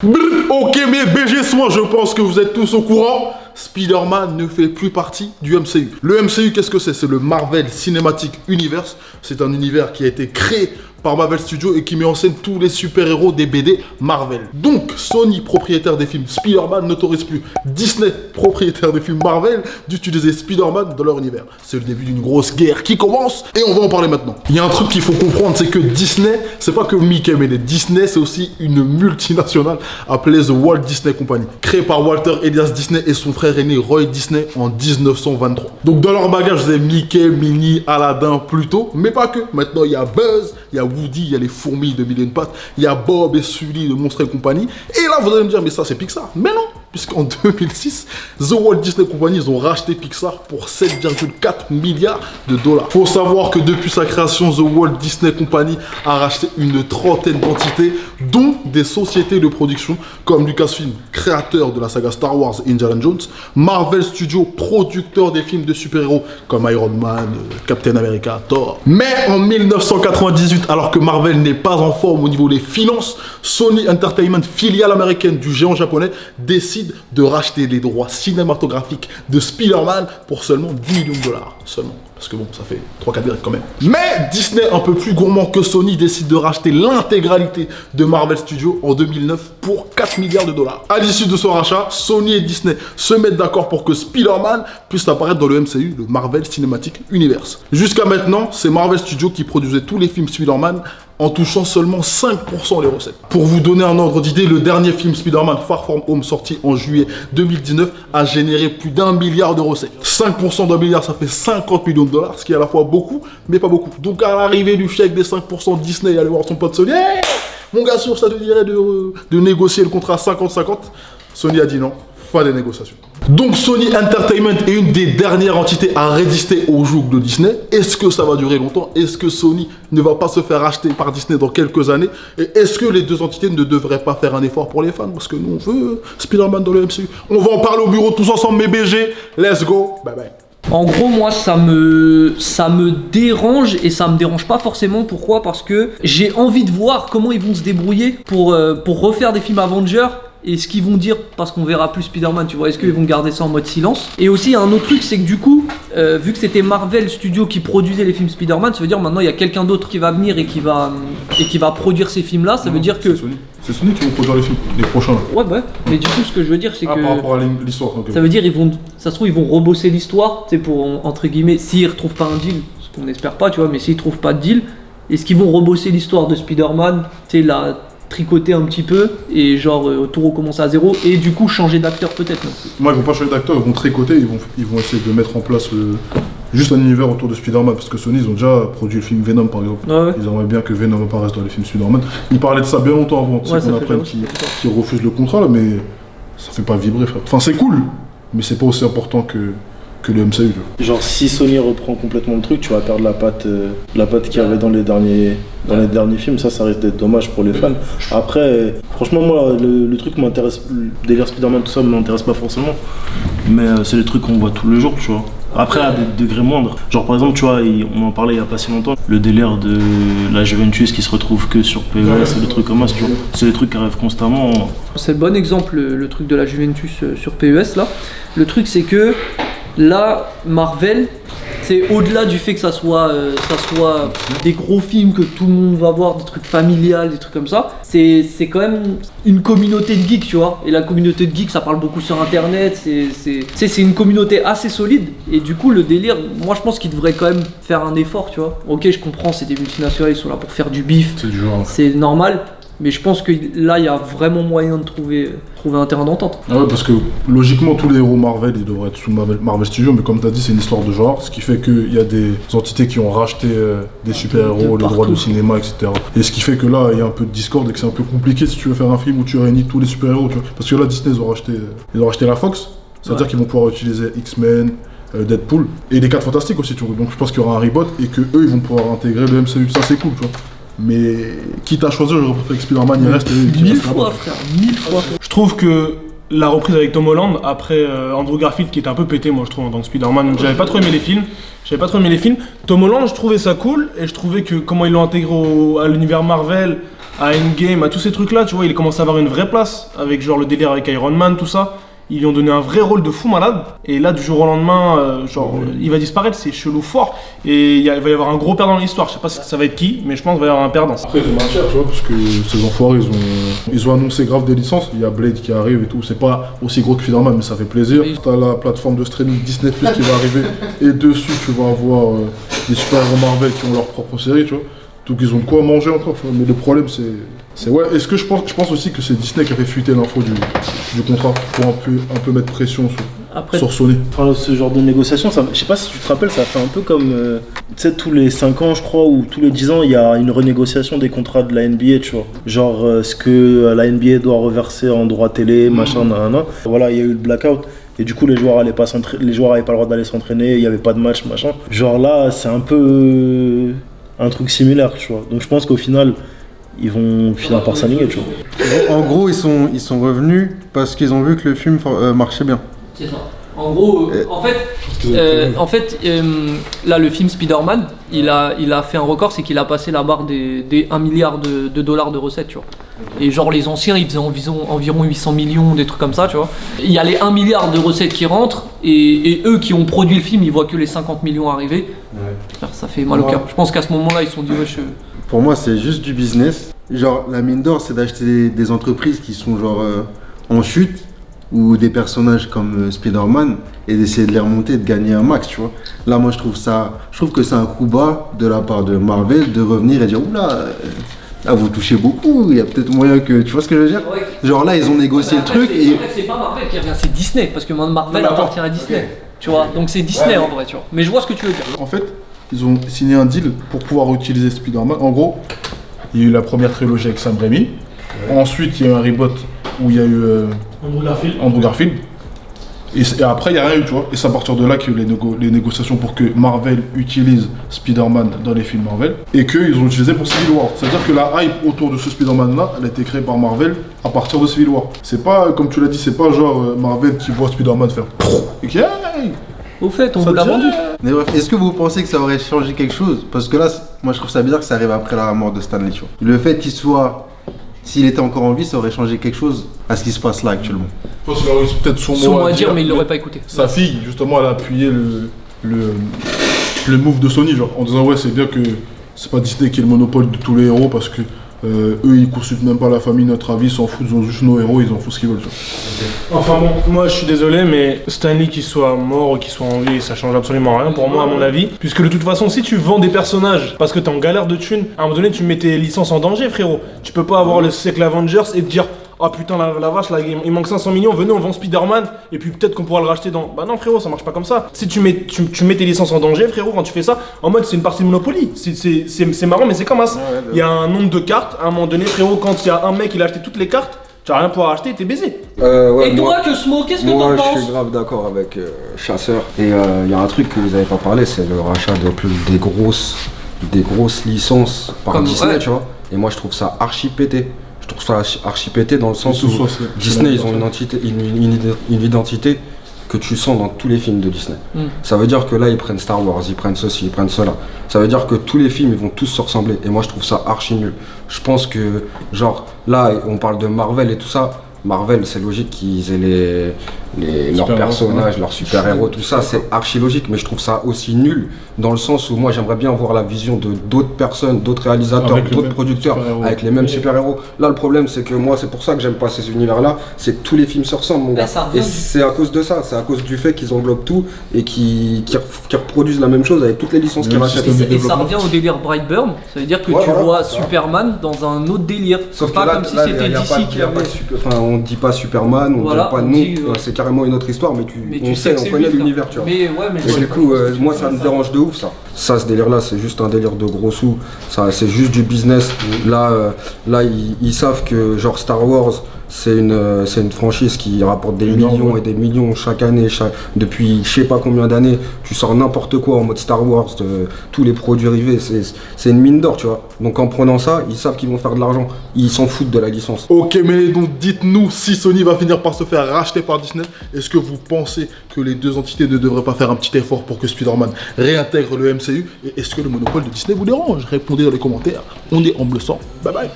Ok mes BG soins, je pense que vous êtes tous au courant. Spider-Man ne fait plus partie du MCU. Le MCU, qu'est-ce que c'est? C'est le Marvel Cinematic Universe. C'est un univers qui a été créé par Marvel Studios et qui met en scène tous les super-héros des BD Marvel. Donc, Sony, propriétaire des films Spider-Man, n'autorise plus Disney, propriétaire des films Marvel, d'utiliser Spider-Man dans leur univers. C'est le début d'une grosse guerre qui commence et on va en parler maintenant. Il y a un truc qu'il faut comprendre, c'est que Disney, c'est pas que Mickey Minnie. Disney, c'est aussi une multinationale appelée The Walt Disney Company, créée par Walter Elias Disney et son frère aîné Roy Disney en 1923. Donc, dans leur bagage, vous avez Mickey, Minnie, Aladdin, Pluto, mais pas que. Maintenant, il y a Buzz, il y a Woody, il y a les fourmis de Mille et une pattes, il y a Bob et Sully de Monstres et compagnie. Et là, vous allez me dire, mais ça, c'est Pixar. Mais non, puisqu'en 2006, The Walt Disney Company, ils ont racheté Pixar pour 7,4 milliards de dollars. Faut savoir que depuis sa création, The Walt Disney Company a racheté une trentaine d'entités, dont des sociétés de production comme Lucasfilm, créateur de la saga Star Wars et Indiana Jones, Marvel Studios, producteur des films de super-héros comme Iron Man, Captain America, Thor. Mais en 1998, alors que Marvel n'est pas en forme au niveau des finances, Sony Entertainment, filiale américaine du géant japonais, décide de racheter les droits cinématographiques de Spider-Man pour seulement 10 millions de dollars. Seulement. Parce que bon, ça fait 3-4 directs quand même. Mais Disney, un peu plus gourmand que Sony, décide de racheter l'intégralité de Marvel Studios en 2009 pour 4 milliards de dollars. À l'issue de ce rachat, Sony et Disney se mettent d'accord pour que Spider-Man puisse apparaître dans le MCU, le Marvel Cinematic Universe. Jusqu'à maintenant, c'est Marvel Studios qui produisait tous les films Spider-Man en touchant seulement 5% les recettes. Pour vous donner un ordre d'idée, le dernier film Spider-Man Far From Home, sorti en juillet 2019, a généré plus d'1 milliard de recettes. 5% d'un milliard, ça fait 50 millions de dollars, ce qui est à la fois beaucoup, mais pas beaucoup. Donc à l'arrivée du chèque des 5%, Disney allait voir son pote Sony. Hey, mon gars, sûr, ça te dirait de négocier le contrat 50-50? Sony a dit non, pas de négociations. Donc Sony Entertainment est une des dernières entités à résister au joug de Disney. Est-ce que ça va durer longtemps? Est-ce que Sony ne va pas se faire racheter par Disney dans quelques années? Et est-ce que les deux entités ne devraient pas faire un effort pour les fans? Parce que nous, on veut Spider-Man dans le MCU. On va en parler au bureau tous ensemble, mes BG. Let's go. Bye bye. En gros, moi, ça me dérange et ça me dérange pas forcément. Pourquoi? Parce que j'ai envie de voir comment ils vont se débrouiller pour refaire des films Avengers. Et ce qu'ils vont dire, parce qu'on verra plus Spider-Man, tu vois, est-ce qu'ils vont garder ça en mode silence? Et aussi, il y a un autre truc, c'est que du coup, vu que c'était Marvel Studios qui produisait les films Spider-Man, ça veut dire maintenant il y a quelqu'un d'autre qui va venir et qui va produire ces films-là. Ça veut dire que. C'est Sony qui vont produire les films, les prochains. Ouais, mais du coup, ce que je veux dire, c'est que. Par rapport à l'histoire. Okay. Ça veut dire, ça se trouve, ils vont rebosser l'histoire, tu sais, pour, entre guillemets, s'ils retrouvent pas un deal, ce qu'on n'espère pas, tu vois, mais s'ils trouvent pas de deal, est-ce qu'ils vont rebosser l'histoire de Spider-Man, tu sais, la tricoter un petit peu et genre tout recommencer à zéro et du coup changer d'acteur peut-être non? Moi ils vont pas changer d'acteur, ils vont tricoter, ils vont essayer de mettre en place juste un univers autour de Spider-Man parce que Sony ils ont déjà produit le film Venom par exemple. Ah ouais. Ils aimeraient bien que Venom apparaisse dans les films Spider-Man. Ils parlaient de ça bien longtemps avant, tu sais qu'on apprenne qui refuse le contrat là, mais ça fait pas vibrer frère. Enfin c'est cool, mais c'est pas aussi important que le MCU. Genre si Sony reprend complètement le truc, tu vas perdre la patte qu'il y avait dans les derniers films, ça risque d'être dommage pour les fans. Après, franchement moi le truc m'intéresse, le délire Spider-Man tout ça m'intéresse pas forcément, mais c'est les trucs qu'on voit tous les jours, tu vois. Après à des degrés moindres, genre par exemple tu vois, on en parlait il y a pas si longtemps, le délire de la Juventus qui se retrouve que sur PES et des trucs comme ça, tu vois. C'est des trucs qui arrivent constamment. C'est le bon exemple, le truc de la Juventus sur PES là. Le truc c'est que là, Marvel, c'est au-delà du fait que ça soit des gros films que tout le monde va voir, des trucs familiales, des trucs comme ça. C'est quand même une communauté de geeks, tu vois. Et la communauté de geeks, ça parle beaucoup sur Internet. C'est une communauté assez solide. Et du coup, le délire, moi je pense qu'ils devraient quand même faire un effort, tu vois. Ok, je comprends, c'est des multinationales, ils sont là pour faire du bif. C'est du genre. C'est normal. Mais je pense que là, il y a vraiment moyen de trouver un terrain d'entente. Ah ouais, parce que logiquement, tous les héros Marvel, ils devraient être sous Marvel Studios, mais comme tu as dit, c'est une histoire de genre, ce qui fait qu'il y a des entités qui ont racheté des super-héros, les droits de cinéma, etc. Et ce qui fait que là, il y a un peu de discorde et que c'est un peu compliqué si tu veux faire un film où tu réunis tous les super-héros. Parce que là, Disney, ils ont racheté la Fox, c'est-à-dire qu'ils vont pouvoir utiliser X-Men, Deadpool, et les 4 Fantastiques aussi, tu vois. Donc je pense qu'il y aura un reboot et que eux, ils vont pouvoir intégrer le MCU. Ça, c'est cool, tu vois. Mais quitte à choisir, j'aurais préféré que Spider-Man il reste. 1000 fois, frère, 1000 fois. Je trouve que la reprise avec Tom Holland, après Andrew Garfield qui était un peu pété, moi je trouve, en tant que Spider-Man, j'avais pas trop aimé les films. Tom Holland, je trouvais ça cool et je trouvais que comment ils l'ont intégré à l'univers Marvel, à Endgame, à tous ces trucs là, tu vois, il commence à avoir une vraie place avec genre le délire avec Iron Man, tout ça. Ils lui ont donné un vrai rôle de fou malade. Et là, du jour au lendemain, il va disparaître, c'est chelou fort. Et il va y avoir un gros perdant dans l'histoire. Je sais pas si ça va être qui, mais je pense qu'il va y avoir un perdant. Après, ils ont marché, tu vois, parce que ces enfoirés, ils ont annoncé grave des licences. Il y a Blade qui arrive et tout. C'est pas aussi gros que Spider-Man, mais ça fait plaisir. T'as la plateforme de streaming Disney Plus qui va arriver. Et dessus, tu vas avoir des super-héros Marvel qui ont leur propre série, tu vois. Donc ils ont de quoi manger encore, tu vois. Mais le problème, c'est ouais. Est-ce que je pense aussi que c'est Disney qui a fait fuiter l'info du contrat pour un peu mettre pression sur Sony. Enfin, ce genre de négociation, je sais pas si tu te rappelles, ça fait un peu comme, tu sais, tous les 5 ans, je crois, ou tous les 10 ans, il y a une renégociation des contrats de la NBA, tu vois. Genre, ce que la NBA doit reverser en droit télé, machin, nanana. Voilà, il y a eu le blackout. Et du coup, les joueurs avaient pas le droit d'aller s'entraîner, il y avait pas de match, machin. Genre là, c'est un peu un truc similaire, tu vois. Donc je pense qu'au final, ils vont finir par s'aligner, tu vois. En gros, ils sont revenus parce qu'ils ont vu que le film marchait bien. C'est ça. En gros, en fait, là, le film Spider-Man, il a fait un record, c'est qu'il a passé la barre des 1 milliard de dollars de recettes, tu vois. Et genre, les anciens, ils faisaient environ 800 millions, des trucs comme ça, tu vois. Il y a les 1 milliard de recettes qui rentrent, et eux qui ont produit le film, ils voient que les 50 millions arriver. Ouais. Ça fait mal au cœur. Je pense qu'à ce moment-là, ils se sont dit, wesh. Pour moi, c'est juste du business. Genre, la mine d'or, c'est d'acheter des entreprises qui sont genre en chute, ou des personnages comme Spider-Man, et d'essayer de les remonter et de gagner un max, tu vois. Là, moi, je trouve que c'est un coup bas de la part de Marvel de revenir et dire, oula, là, vous touchez beaucoup, il y a peut-être moyen que... Tu vois ce que je veux dire? Ouais. Genre là, ils ont négocié le truc et... En fait, c'est pas Marvel qui revient, c'est Disney, parce que Marvel appartient à Disney, tu vois. Donc c'est Disney en vrai, tu vois. Mais je vois ce que tu veux dire. En fait, ils ont signé un deal pour pouvoir utiliser Spider-Man. En gros, il y a eu la première trilogie avec Sam Raimi. Ensuite, il y a eu un reboot où il y a eu Andrew Garfield. Et après, il n'y a rien eu, tu vois. Et c'est à partir de là qu'il y a eu les négociations pour que Marvel utilise Spider-Man dans les films Marvel. Et qu'ils ont utilisé pour Civil War. C'est-à-dire que la hype autour de ce Spider-Man-là, elle a été créée par Marvel à partir de Civil War. C'est pas, comme tu l'as dit, c'est pas genre Marvel qui voit Spider-Man faire et qui au fait, on vous l'a vendu. Mais bref, est-ce que vous pensez que ça aurait changé quelque chose? Parce que là, moi je trouve ça bizarre que ça arrive après la mort de Stan Lee, tu vois. Le fait qu'il soit... S'il était encore en vie, ça aurait changé quelque chose à ce qui se passe là actuellement. Je pense qu'il aurait peut-être son mot à dire, mais il l'aurait pas écouté. Sa fille, justement, elle a appuyé le move de Sony, genre, en disant ouais, c'est bien que c'est pas Disney qui est le monopole de tous les héros parce que eux ils consultent même pas la famille, notre avis, ils s'en foutent, ils ont juste nos héros, ils en font ce qu'ils veulent. Enfin bon, moi je suis désolé, mais Stan Lee qu'il soit mort ou qu'il soit en vie, ça change absolument rien pour moi à mon avis. Puisque de toute façon, si tu vends des personnages parce que t'es en galère de thunes, à un moment donné tu mets tes licences en danger, frérot. Tu peux pas avoir le siècle Avengers et te dire ah putain la vache là il manque 500 millions, venez on vend Spider-Man et puis peut-être qu'on pourra le racheter dans... Bah non frérot, ça marche pas comme ça. Si tu mets tes licences en danger, frérot, quand tu fais ça, en mode c'est une partie de Monopoly. C'est marrant mais c'est comme ça. Il y a un nombre de cartes, à un moment donné frérot, quand il y a un mec il a acheté toutes les cartes, tu vas rien pouvoir acheter, t'es baisé. Ouais, et toi, que Smo, qu'est-ce que t'en penses? Moi, je suis grave d'accord avec Chasseur. Et il y a un truc que vous avez pas parlé, c'est le rachat des grosses licences par comme Disney, tu vois. Et moi, je trouve ça archi pété. Je trouve ça archi pété dans le sens où Disney, ils ont une identité que tu sens dans tous les films de Disney. Ça veut dire que là, ils prennent Star Wars, ils prennent ceci, ils prennent cela. Ça veut dire que tous les films, ils vont tous se ressembler. Et moi, je trouve ça archi nul. Je pense que, genre, là, on parle de Marvel et tout ça. Marvel, c'est logique qu'ils aient leurs personnages, leurs super-héros, tout ça, c'est archi logique, mais je trouve ça aussi nul dans le sens où moi j'aimerais bien voir la vision de d'autres personnes, d'autres réalisateurs, d'autres producteurs avec les mêmes super-héros. Là, le problème, c'est que moi, c'est pour ça que j'aime pas ces univers-là, c'est que tous les films se ressemblent, mon gars. Et c'est à cause de ça, c'est à cause du fait qu'ils englobent tout et qu'ils reproduisent la même chose avec toutes les licences qu'ils rachètent. Et ça revient au délire Brightburn, ça veut dire que tu vois Superman dans un autre délire. Sauf pas que là, comme si c'était DC qui avait... on dit pas Superman, on dit pas nom, c'est carrément une autre histoire, mais on sait, on connaît l'univers, tu vois. Mais du coup, moi ça me dérange de ouf ça. Ça, ce délire-là, c'est juste un délire de gros sous, ça, c'est juste du business. Là, ils savent que genre Star Wars, c'est une franchise qui rapporte des millions et des millions chaque année, depuis je sais pas combien d'années. Tu sors n'importe quoi en mode Star Wars, tous les produits dérivés, c'est une mine d'or, tu vois. Donc en prenant ça, ils savent qu'ils vont faire de l'argent. Ils s'en foutent de la licence. Ok, mais donc dites-nous si Sony va finir par se faire racheter par Disney. Est-ce que vous pensez que les deux entités ne devraient pas faire un petit effort pour que Spider-Man réintègre le MCU? Et est-ce que le monopole de Disney vous dérange? Répondez dans les commentaires. On est en bleu sang. Bye bye.